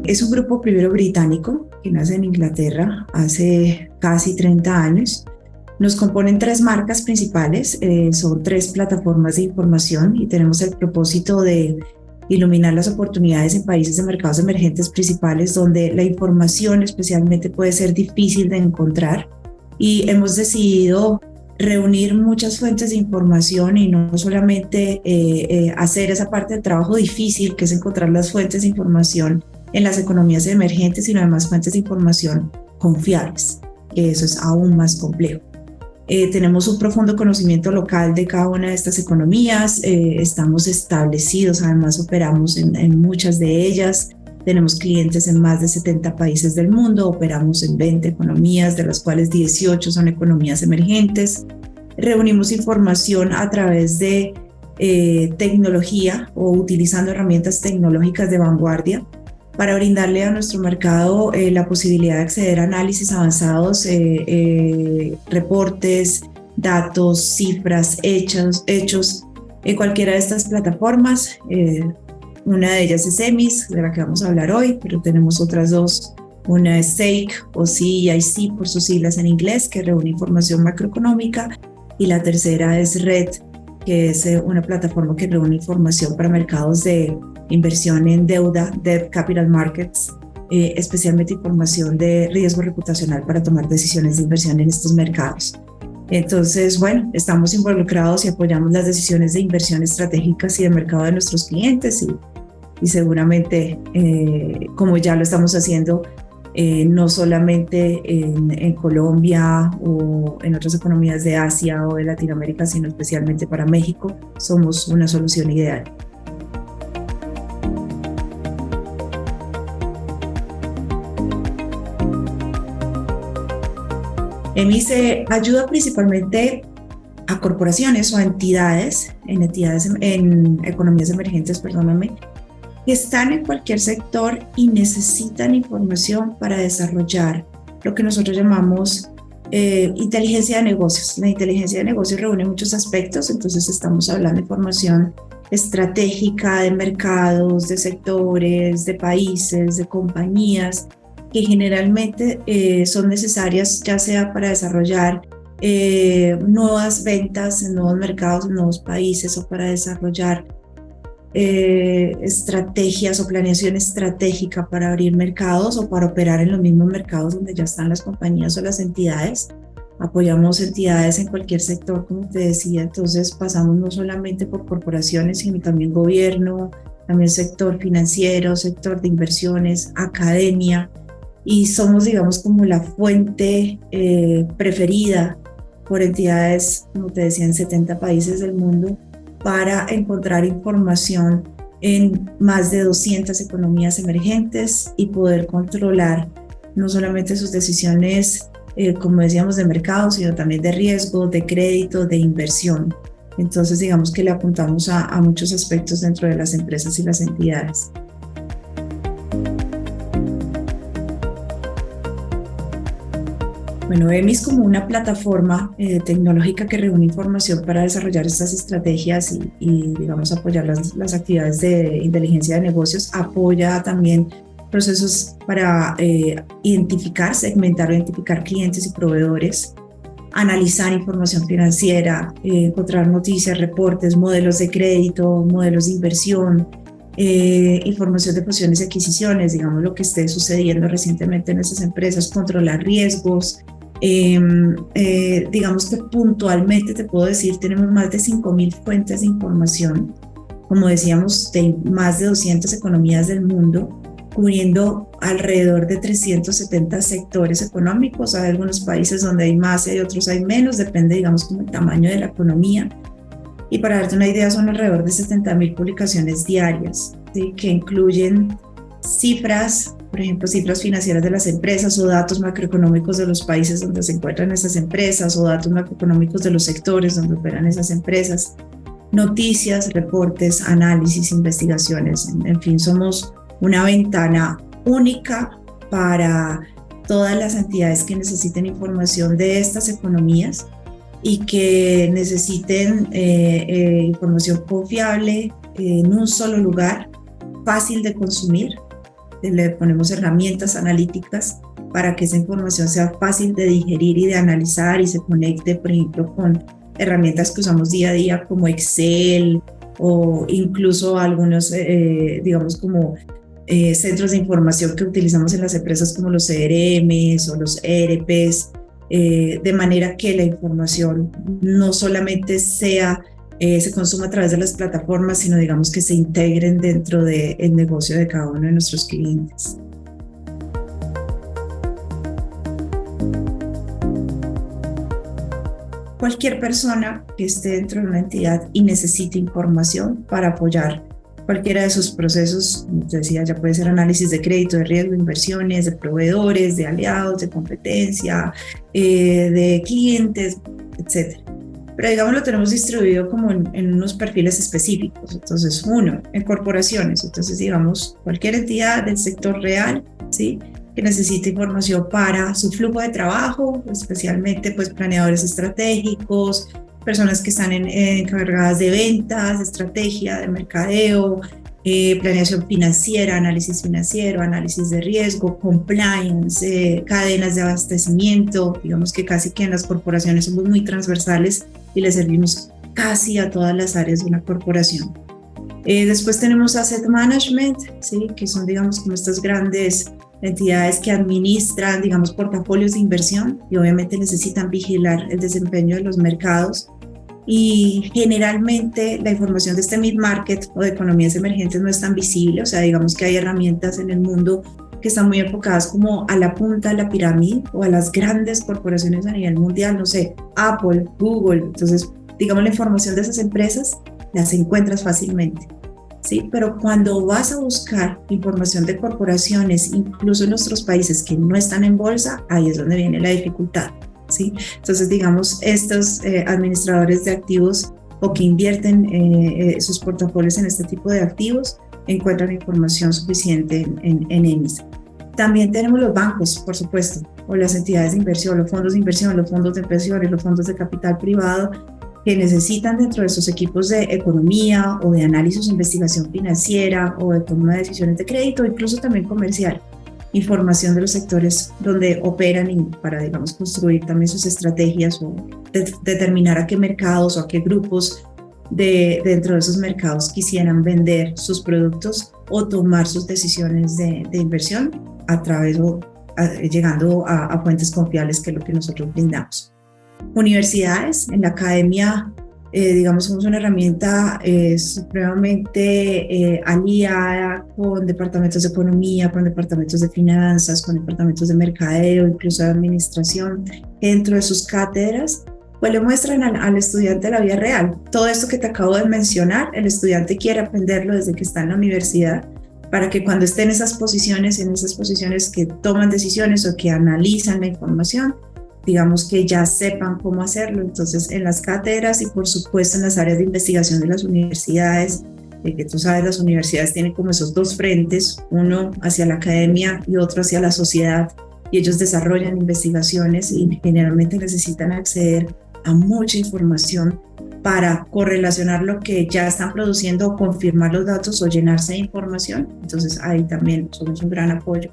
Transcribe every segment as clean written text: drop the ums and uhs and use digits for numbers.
Es un grupo primero británico que nace en Inglaterra hace casi 30 años. Nos componen 3 marcas principales, son 3 plataformas de información y tenemos el propósito de iluminar las oportunidades en países de mercados emergentes principales donde la información especialmente puede ser difícil de encontrar, y hemos decidido reunir muchas fuentes de información y no solamente hacer esa parte del trabajo difícil que es encontrar las fuentes de información en las economías emergentes, sino además fuentes de información confiables, que eso es aún más complejo. Tenemos un profundo conocimiento local de cada una de estas economías, estamos establecidos, además operamos en muchas de ellas, tenemos clientes en más de 70 países del mundo, operamos en 20 economías, de las cuales 18 son economías emergentes. Reunimos información a través de tecnología o utilizando herramientas tecnológicas de vanguardia para brindarle a nuestro mercado la posibilidad de acceder a análisis avanzados, reportes, datos, cifras, hechos en cualquiera de estas plataformas. Una de ellas es EMIS, de la que vamos a hablar hoy, pero tenemos otras 2. Una es SAIC o CEIC por sus siglas en inglés, que reúne información macroeconómica, y la tercera es RED, que es una plataforma que reúne información para mercados de inversión en deuda, Debt Capital Markets, especialmente información de riesgo reputacional para tomar decisiones de inversión en estos mercados. Entonces, bueno, estamos involucrados y apoyamos las decisiones de inversión estratégicas y de mercado de nuestros clientes y seguramente, como ya lo estamos haciendo, no solamente en Colombia o en otras economías de Asia o de Latinoamérica, sino especialmente para México, somos una solución ideal. EMIS ayuda principalmente a corporaciones o a entidades en economías emergentes, que están en cualquier sector y necesitan información para desarrollar lo que nosotros llamamos inteligencia de negocios. La inteligencia de negocios reúne muchos aspectos, entonces estamos hablando de información estratégica de mercados, de sectores, de países, de compañías, que generalmente son necesarias ya sea para desarrollar nuevas ventas en nuevos mercados, en nuevos países, o para desarrollar estrategias o planeación estratégica para abrir mercados o para operar en los mismos mercados donde ya están las compañías o las entidades. Apoyamos entidades en cualquier sector, como te decía, entonces pasamos no solamente por corporaciones, sino también gobierno, también sector financiero, sector de inversiones, academia, y somos, digamos, como la fuente preferida por entidades, como te decía, en 70 países del mundo para encontrar información en más de 200 economías emergentes y poder controlar no solamente sus decisiones, como decíamos, de mercado, sino también de riesgo, de crédito, de inversión. Entonces, digamos que le apuntamos a muchos aspectos dentro de las empresas y las entidades. Bueno, EMIS como una plataforma tecnológica que reúne información para desarrollar estas estrategias y digamos, apoyar las actividades de inteligencia de negocios, apoya también procesos para identificar, segmentar o identificar clientes y proveedores, analizar información financiera, encontrar noticias, reportes, modelos de crédito, modelos de inversión, información de fusiones y adquisiciones, digamos lo que esté sucediendo recientemente en esas empresas, controlar riesgos. Digamos que puntualmente te puedo decir, tenemos más de 5.000 fuentes de información, como decíamos, de más de 200 economías del mundo, cubriendo alrededor de 370 sectores económicos. Hay algunos países donde hay más y hay otros hay menos, depende, digamos, como el tamaño de la economía. Y para darte una idea, son alrededor de 70.000 publicaciones diarias, ¿sí?, que incluyen cifras, por ejemplo, cifras financieras de las empresas o datos macroeconómicos de los países donde se encuentran esas empresas o datos macroeconómicos de los sectores donde operan esas empresas, noticias, reportes, análisis, investigaciones, en fin, somos una ventana única para todas las entidades que necesiten información de estas economías y que necesiten información confiable en un solo lugar, fácil de consumir, le ponemos herramientas analíticas para que esa información sea fácil de digerir y de analizar y se conecte, por ejemplo, con herramientas que usamos día a día como Excel o incluso algunos, digamos, como centros de información que utilizamos en las empresas como los CRMs o los ERPs, de manera que la información no solamente se consuma a través de las plataformas, sino digamos que se integren dentro del negocio de cada uno de nuestros clientes. Cualquier persona que esté dentro de una entidad y necesite información para apoyar cualquiera de sus procesos, como te decía, ya puede ser análisis de crédito, de riesgo, inversiones, de proveedores, de aliados, de competencia, de clientes, etc. Pero digamos lo tenemos distribuido como en unos perfiles específicos. Entonces, uno, en corporaciones. Entonces, digamos, cualquier entidad del sector real, ¿sí?, que necesite información para su flujo de trabajo, especialmente pues planeadores estratégicos, personas que están encargadas de ventas, de estrategia, de mercadeo, planeación financiera, análisis financiero, análisis de riesgo, compliance, cadenas de abastecimiento. Digamos que casi que en las corporaciones somos muy transversales y le servimos casi a todas las áreas de una corporación. Después tenemos asset management, ¿sí?, que son, digamos, como estas grandes entidades que administran, digamos, portafolios de inversión y obviamente necesitan vigilar el desempeño de los mercados. Y generalmente la información de este mid-market o de economías emergentes no es tan visible, o sea, digamos que hay herramientas en el mundo que están muy enfocadas como a la punta de la pirámide o a las grandes corporaciones a nivel mundial, no sé, Apple, Google. Entonces, digamos, la información de esas empresas las encuentras fácilmente, ¿sí? Pero cuando vas a buscar información de corporaciones, incluso en nuestros países que no están en bolsa, ahí es donde viene la dificultad, ¿sí? Entonces, digamos, estos administradores de activos o que invierten sus portafolios en este tipo de activos encuentran información suficiente en EMIS. También tenemos los bancos, por supuesto, o las entidades de inversión, los fondos de inversión, los fondos de pensiones, los fondos de capital privado, que necesitan dentro de sus equipos de economía o de análisis o investigación financiera o de toma de decisiones de crédito, incluso también comercial, información de los sectores donde operan y para, digamos, construir también sus estrategias o determinar a qué mercados o a qué grupos dentro de esos mercados quisieran vender sus productos o tomar sus decisiones de inversión a través o llegando a fuentes confiables, que es lo que nosotros brindamos. Universidades, en la academia, digamos, somos una herramienta supremamente aliada con departamentos de economía, con departamentos de finanzas, con departamentos de mercadeo, incluso de administración. Dentro de sus cátedras, pues le muestran al estudiante la vida real. Todo esto que te acabo de mencionar, el estudiante quiere aprenderlo desde que está en la universidad, para que cuando esté en esas posiciones que toman decisiones o que analizan la información, digamos que ya sepan cómo hacerlo. Entonces, en las cátedras y por supuesto en las áreas de investigación de las universidades, que tú sabes, las universidades tienen como esos dos frentes, uno hacia la academia y otro hacia la sociedad, y ellos desarrollan investigaciones y generalmente necesitan acceder a mucha información para correlacionar lo que ya están produciendo o confirmar los datos o llenarse de información. Entonces, ahí también somos un gran apoyo.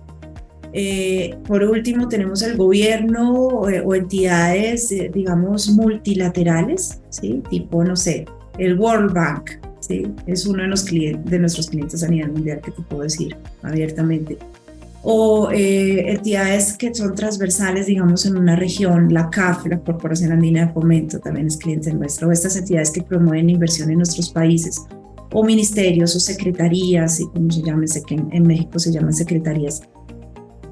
Por último, tenemos el gobierno o entidades, digamos, multilaterales, ¿sí? Tipo, no sé, el World Bank, ¿sí? Es uno de nuestros clientes a nivel mundial, que te puedo decir abiertamente. O entidades que son transversales, digamos, en una región, la CAF, la Corporación Andina de Fomento, también es cliente nuestro, o estas entidades que promueven inversión en nuestros países, o ministerios o secretarías, y como se llama, sé que en México se llaman secretarías,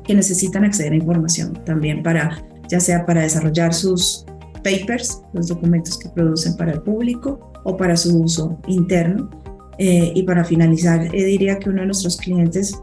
que necesitan acceder a información también para, ya sea para desarrollar sus papers, los documentos que producen para el público o para su uso interno. Y para finalizar, diría que uno de nuestros clientes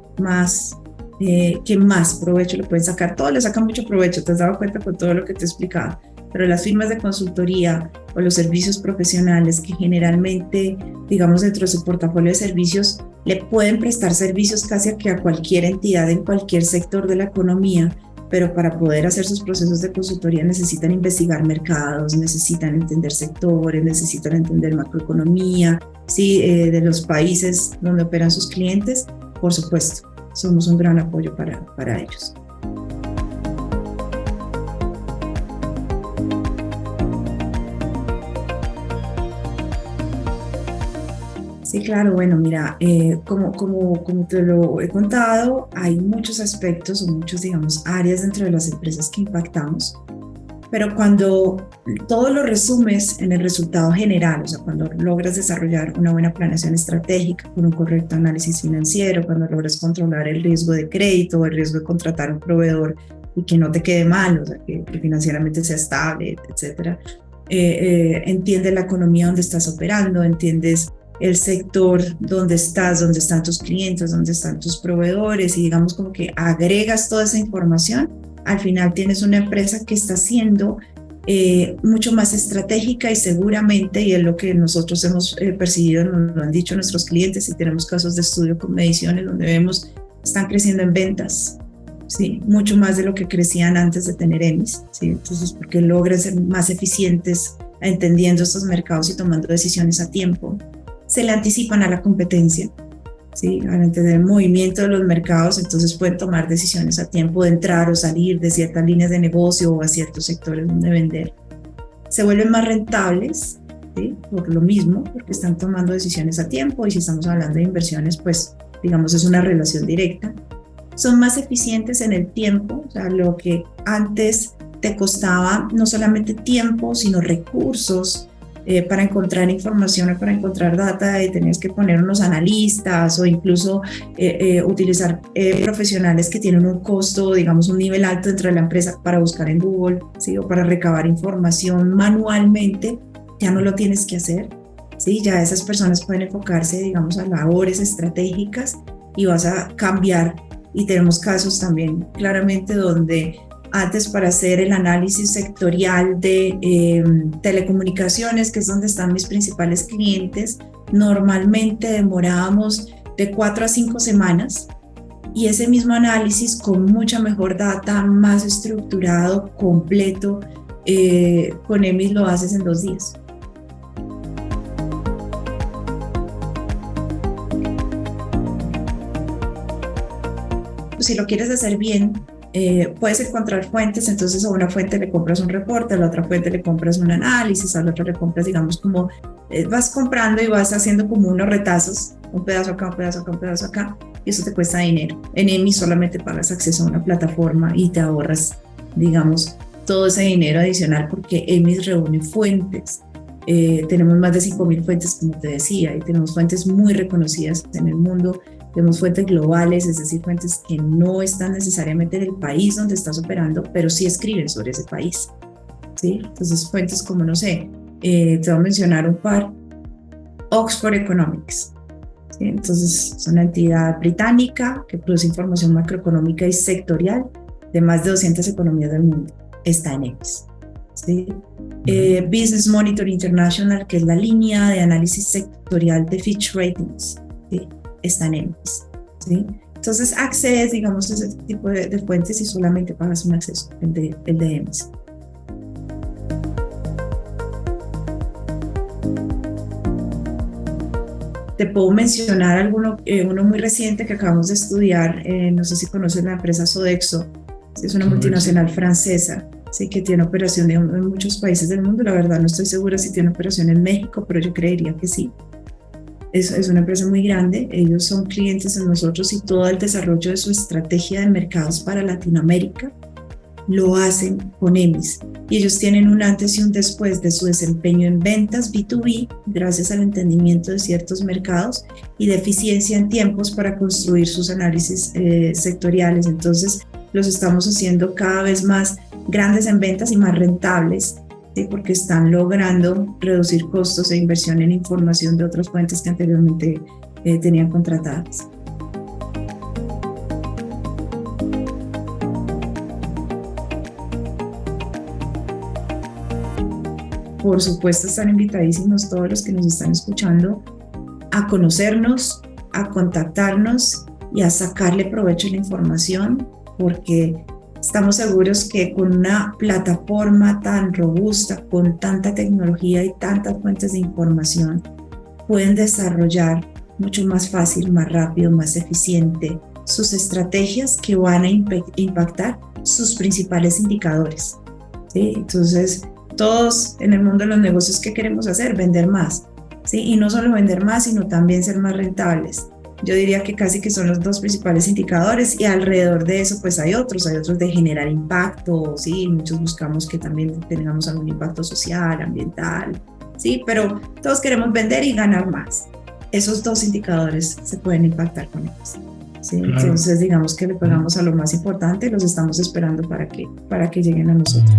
que más provecho le pueden sacar, todos le sacan mucho provecho, te has dado cuenta con todo lo que te he explicado, pero las firmas de consultoría o los servicios profesionales que generalmente, digamos, dentro de su portafolio de servicios, le pueden prestar servicios casi a cualquier entidad en cualquier sector de la economía, pero para poder hacer sus procesos de consultoría necesitan investigar mercados, necesitan entender sectores, necesitan entender macroeconomía, ¿sí? De los países donde operan sus clientes, por supuesto. somos un gran apoyo para ellos. Sí, claro, bueno, mira, como te lo he contado, hay muchos aspectos o muchos, digamos, áreas dentro de las empresas que impactamos, pero cuando todo lo resumes en el resultado general, o sea, cuando logras desarrollar una buena planeación estratégica con un correcto análisis financiero, cuando logras controlar el riesgo de crédito o el riesgo de contratar un proveedor y que no te quede mal, o sea, que financieramente sea estable, etcétera, entiendes la economía donde estás operando, entiendes el sector donde estás, donde están tus clientes, donde están tus proveedores y digamos como que agregas toda esa información, al final tienes una empresa que está siendo mucho más estratégica y seguramente, y es lo que nosotros hemos percibido, nos lo han dicho nuestros clientes y tenemos casos de estudio con mediciones donde vemos están creciendo en ventas, ¿sí? Mucho más de lo que crecían antes de tener EMIS, ¿sí? Entonces, porque logran ser más eficientes entendiendo estos mercados y tomando decisiones a tiempo. Se le anticipan a la competencia, ¿sí? Al entender el movimiento de los mercados, entonces pueden tomar decisiones a tiempo de entrar o salir de ciertas líneas de negocio o a ciertos sectores donde vender. Se vuelven más rentables, ¿sí? Por lo mismo, porque están tomando decisiones a tiempo y si estamos hablando de inversiones, pues digamos es una relación directa. Son más eficientes en el tiempo, o sea, lo que antes te costaba no solamente tiempo, sino recursos, para encontrar información o para encontrar data y tenías que poner unos analistas o incluso utilizar profesionales que tienen un costo, digamos un nivel alto dentro de la empresa para buscar en Google, ¿sí? O para recabar información manualmente, ya no lo tienes que hacer, ¿sí? Ya esas personas pueden enfocarse, digamos, a labores estratégicas y vas a cambiar. Y tenemos casos también claramente donde antes para hacer el análisis sectorial de telecomunicaciones, que es donde están mis principales clientes, normalmente demorábamos de 4 a 5 semanas y ese mismo análisis con mucha mejor data, más estructurado, completo, con EMIS lo haces en 2 días. Si lo quieres hacer bien, puedes encontrar fuentes, entonces a una fuente le compras un reporte, a la otra fuente le compras un análisis, a la otra le compras, digamos, como vas comprando y vas haciendo como unos retazos, un pedazo acá, un pedazo acá, un pedazo acá, y eso te cuesta dinero. En EMIS solamente pagas acceso a una plataforma y te ahorras, digamos, todo ese dinero adicional porque EMIS reúne fuentes. Tenemos más de 5.000 fuentes, como te decía, y tenemos fuentes muy reconocidas en el mundo. Tenemos fuentes globales, es decir, fuentes que no están necesariamente en el país donde estás operando, pero sí escriben sobre ese país, ¿sí? Entonces, fuentes como, no sé, te voy a mencionar un par, Oxford Economics, ¿sí? Entonces, es una entidad británica que produce información macroeconómica y sectorial de más de 200 economías del mundo. Está en EMIS, ¿sí? Business Monitor International, que es la línea de análisis sectorial de Fitch Ratings, ¿sí? Está en EMIS, ¿sí? Entonces accedes, digamos, a ese tipo de fuentes y solamente pagas un acceso, el de EMIS. Te puedo mencionar uno muy reciente que acabamos de estudiar, no sé si conoces la empresa Sodexo, es una multinacional francesa, sí, que tiene operación en muchos países del mundo. La verdad no estoy segura si tiene operación en México, pero yo creería que sí. Es una empresa muy grande, ellos son clientes de nosotros y todo el desarrollo de su estrategia de mercados para Latinoamérica lo hacen con EMIS y ellos tienen un antes y un después de su desempeño en ventas B2B gracias al entendimiento de ciertos mercados y de eficiencia en tiempos para construir sus análisis sectoriales. Entonces los estamos haciendo cada vez más grandes en ventas y más rentables, ¿sí? Porque están logrando reducir costos e inversión en información de otras fuentes que anteriormente tenían contratadas. Por supuesto, están invitadísimos todos los que nos están escuchando a conocernos, a contactarnos y a sacarle provecho a la información, porque estamos seguros que con una plataforma tan robusta, con tanta tecnología y tantas fuentes de información, pueden desarrollar mucho más fácil, más rápido, más eficiente sus estrategias que van a impactar sus principales indicadores, ¿sí? Entonces, todos en el mundo de los negocios, ¿qué queremos hacer? Vender más, ¿sí? Y no solo vender más, sino también ser más rentables. Yo diría que casi que son los dos principales indicadores, y alrededor de eso pues hay otros de generar impacto, ¿sí? Muchos buscamos que también tengamos algún impacto social, ambiental, ¿sí? Pero todos queremos vender y ganar más. Esos dos indicadores se pueden impactar con ellos, ¿sí? Claro. Entonces digamos que le pegamos a lo más importante, los estamos esperando para que lleguen a nosotros.